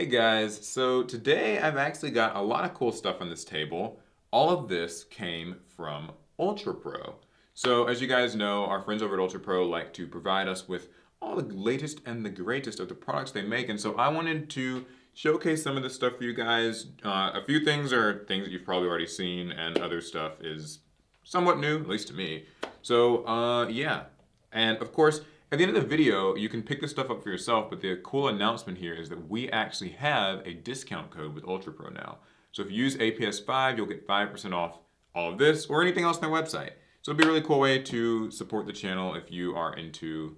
Hey guys, so today I've actually got a lot of cool stuff on this table. All of this came from Ultra Pro. So as you guys know, our friends over at Ultra Pro like to provide us with all the latest and the greatest of the products they make. And so I wanted to showcase some of this stuff for you guys. A few things are things that you've probably already seen, and other stuff is somewhat new, at least to me. So yeah, and of course, at the end of the video, you can pick this stuff up for yourself, but the cool announcement here is that we actually have a discount code with Ultra Pro now. So if you use APS5, you'll get 5% off all of this or anything else on their website. So it'd be a really cool way to support the channel if you are into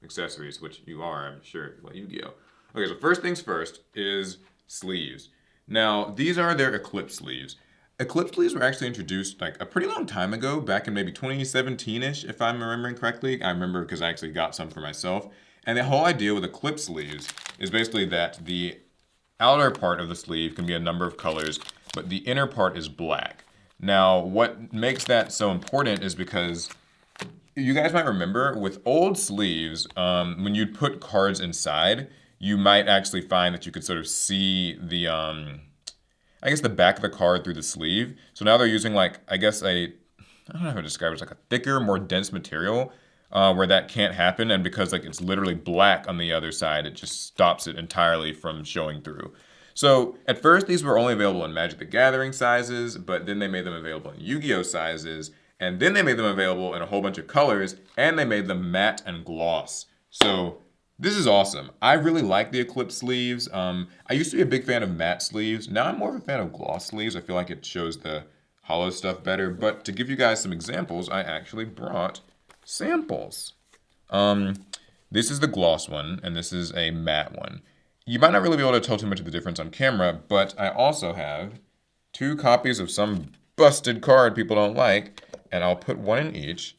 accessories, which you are, I'm sure, if you play Yu-Gi-Oh! Okay, so first things first is sleeves. Now, these are their Eclipse sleeves. Eclipse sleeves were actually introduced like a pretty long time ago, back in maybe 2017-ish, if I'm remembering correctly. I remember because I actually got some for myself. And the whole idea with Eclipse sleeves is basically that the outer part of the sleeve can be a number of colors, but the inner part is black. Now, what makes that so important is because you guys might remember with old sleeves, when you'd put cards inside, you might actually find that you could sort of see the I guess the back of the card through the sleeve. So now they're using like, I guess I don't know how to describe it, it's like a thicker, more dense material where that can't happen. And because like it's literally black on the other side, it just stops it entirely from showing through. So at first these were only available in Magic the Gathering sizes, but then they made them available in Yu-Gi-Oh sizes. And then they made them available in a whole bunch of colors, and they made them matte and gloss. So this is awesome. I really like the Eclipse sleeves. I used to be a big fan of matte sleeves. Now I'm more of a fan of gloss sleeves. I feel like it shows the hollow stuff better. But to give you guys some examples, I actually brought samples. This is the gloss one, and this is a matte one. You might not really be able to tell too much of the difference on camera, but I also have 2 copies of some busted card people don't like, and I'll put one in each.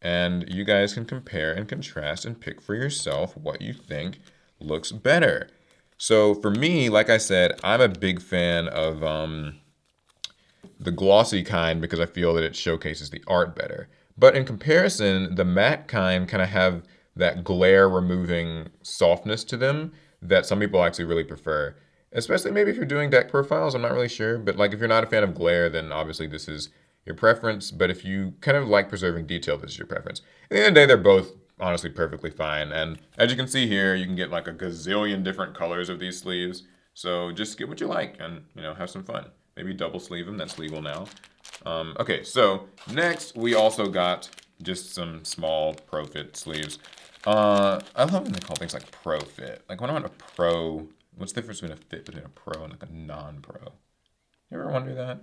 And you guys can compare and contrast and pick for yourself what you think looks better. So for me, like I said, I'm a big fan of the glossy kind because I feel that it showcases the art better. But in comparison, the matte kind of have that glare removing softness to them that some people actually really prefer. Especially maybe if you're doing deck profiles, I'm not really sure. But like if you're not a fan of glare, then obviously this is your preference, but if you kind of like preserving detail, this is your preference. At the end of the day, they're both honestly perfectly fine. And as you can see here, you can get like a gazillion different colors of these sleeves. So just get what you like and, you know, have some fun. Maybe double sleeve them, that's legal now. Okay, so next we also got just some small Pro Fit sleeves. I love when they call things like Pro Fit. Like when I want a pro, what's the difference between a fit between a pro and like a non-pro? You ever wonder that?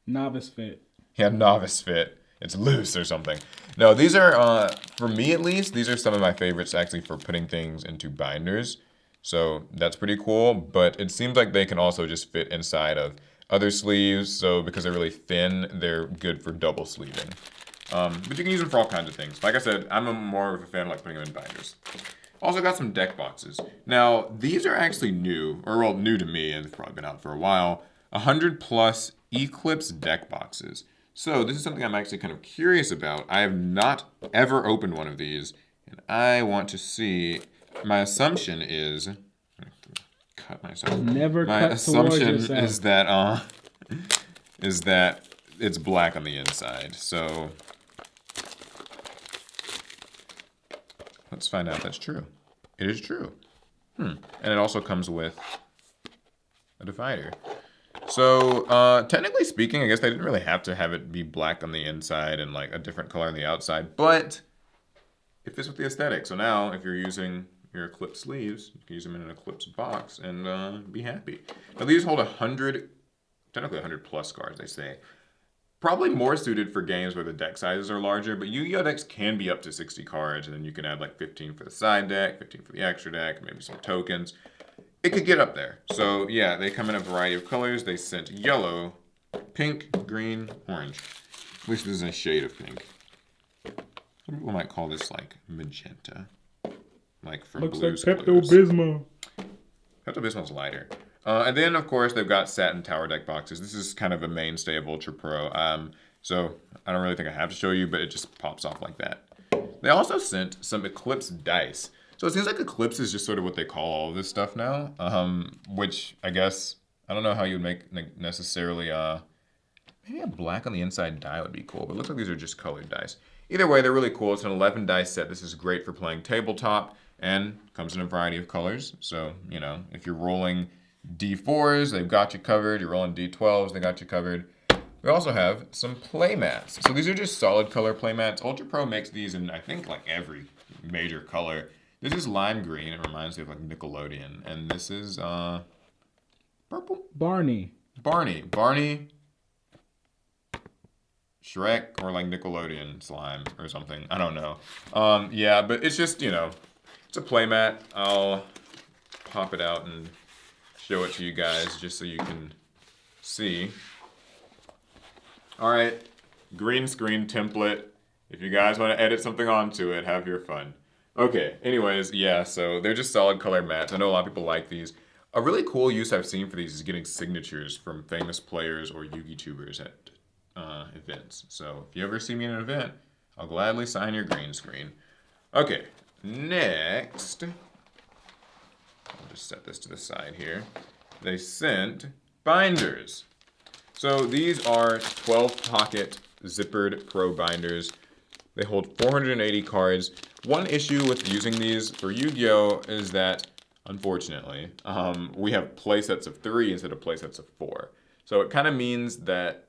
Novice fit. Yeah, novice fit. It's loose or something. No, these are, for me at least, these are some of my favorites actually for putting things into binders. So that's pretty cool, but it seems like they can also just fit inside of other sleeves. So because they're really thin, they're good for double sleeving. But you can use them for all kinds of things. Like I said, I'm more of a fan of like putting them in binders. Also got some deck boxes. Now, these are actually new, or well, new to me, and they've probably been out for a while. 100 plus Eclipse deck boxes. So this is something I'm actually kind of curious about. I have not ever opened one of these, and I want to see. My assumption is, cut myself. Never My cut assumption towards yourself. is that it's black on the inside. So let's find out if that's true. It is true. And it also comes with a divider. So, technically speaking, I guess they didn't really have to have it be black on the inside and like a different color on the outside, but it fits with the aesthetic. So now, if you're using your Eclipse sleeves, you can use them in an Eclipse box and be happy. Now these hold 100, technically 100 plus cards, they say. Probably more suited for games where the deck sizes are larger, but Yu-Gi-Oh! Decks can be up to 60 cards, and then you can add like 15 for the side deck, 15 for the extra deck, maybe some tokens. It could get up there. So yeah, they come in a variety of colors. They sent yellow, pink, green, orange. At least this is a shade of pink. Some people might call this like magenta. Like from Looks Blue's like Clues. Pepto-Bismol. Pepto-Bismol's lighter. And then, of course, they've got satin tower deck boxes. This is kind of a mainstay of Ultra Pro. So I don't really think I have to show you, but it just pops off like that. They also sent some Eclipse dice. So it seems like Eclipse is just sort of what they call all of this stuff now, which I guess, I don't know how you'd make necessarily, maybe a black on the inside die would be cool, but it looks like these are just colored dice. Either way, they're really cool. It's an 11 dice set. This is great for playing tabletop and comes in a variety of colors. So, you know, if you're rolling D4s, they've got you covered. You're rolling D12s, they got you covered. We also have some play mats. So these are just solid color play mats. Ultra Pro makes these in, I think, like every major color. This is lime green. It reminds me of like Nickelodeon. And this is purple? Barney. Shrek or like Nickelodeon slime or something. I don't know. Yeah, but it's just, you know, it's a play mat. I'll pop it out and show it to you guys just so you can see. All right, green screen template. If you guys want to edit something onto it, have your fun. Okay, anyways, yeah, so they're just solid color mats. I know a lot of people like these. A really cool use I've seen for these is getting signatures from famous players or Yugi-tubers at events. So if you ever see me in an event, I'll gladly sign your green screen. Okay, next, I'll just set this to the side here. They sent binders. So these are 12-pocket zippered pro binders. They hold 480 cards. One issue with using these for Yu-Gi-Oh! Is that, unfortunately, we have play sets of 3 instead of play sets of 4. So it kind of means that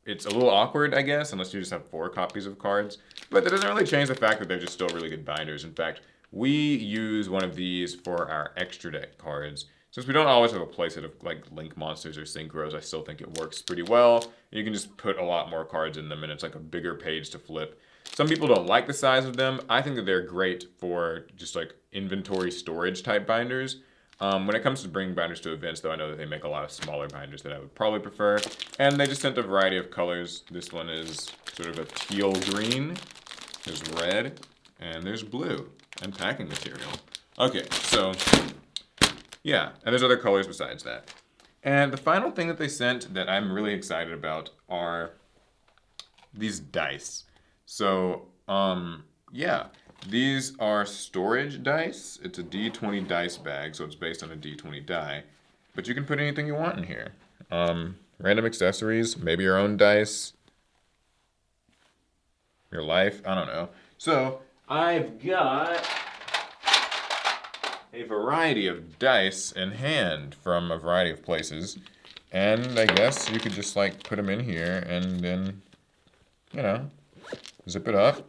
it's a little awkward, I guess, unless you just have 4 copies of cards. But that doesn't really change the fact that they're just still really good binders. In fact, we use one of these for our extra deck cards. Since we don't always have a playset of like Link Monsters or Synchros, I still think it works pretty well. You can just put a lot more cards in them and it's like a bigger page to flip. Some people don't like the size of them. I think that they're great for just like inventory storage type binders. When it comes to bringing binders to events, though, I know that they make a lot of smaller binders that I would probably prefer. And they just sent a variety of colors. This one is sort of a teal green. There's red. And there's blue. And packing material. Okay, so yeah. And there's other colors besides that. And the final thing that they sent that I'm really excited about are these dice. So, yeah. These are storage dice. It's a D20 dice bag, so it's based on a D20 die. But you can put anything you want in here. Random accessories, maybe your own dice, your life, I don't know. So, I've got a variety of dice in hand from a variety of places. And I guess you could just like put them in here and then, you know, zip it up.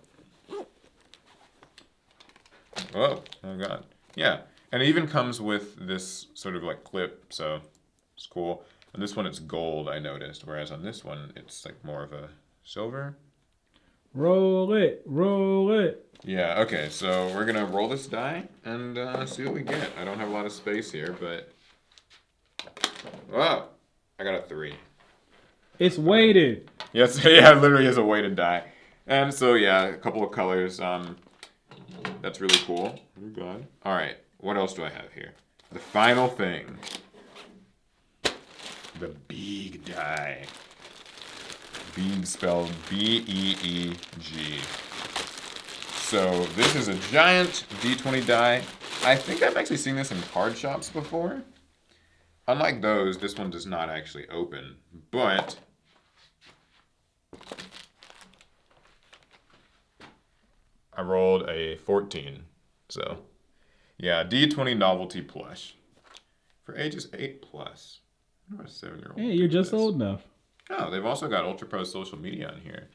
Oh, oh god. Yeah, and it even comes with this sort of like clip, so it's cool. On this one it's gold, I noticed, whereas on this one it's like more of a silver. Roll it, roll it. Yeah, okay, so we're gonna roll this die and see what we get. I don't have a lot of space here, but... Whoa! I got a 3. It's weighted. Yes, yeah, it literally is a weighted die. And so, yeah, a couple of colors. That's really cool. Oh god. Alright, what else do I have here? The final thing. The big die. Beeg spelled B-E-E-G. So this is a giant D20 die. I think I've actually seen this in card shops before. Unlike those, this one does not actually open, but I rolled a 14. So yeah, D20 novelty plush. For ages 8+. I'm not a 7-year-old. Hey, you're just old enough. Oh, they've also got Ultra Pro social media on here.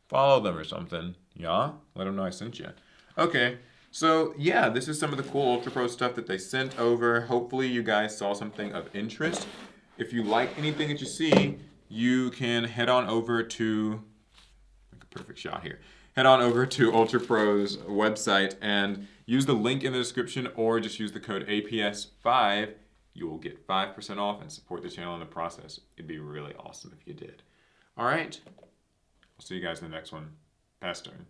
Follow them or something. Yeah? Let them know I sent you. Okay, so yeah, this is some of the cool Ultra Pro stuff that they sent over. Hopefully you guys saw something of interest. If you like anything that you see, you can head on over to, make a perfect shot here. Head on over to Ultra Pro's website and use the link in the description or just use the code APS5. You will get 5% off and support the channel in the process. It'd be really awesome if you did. All right. I'll see you guys in the next one. Pass turn.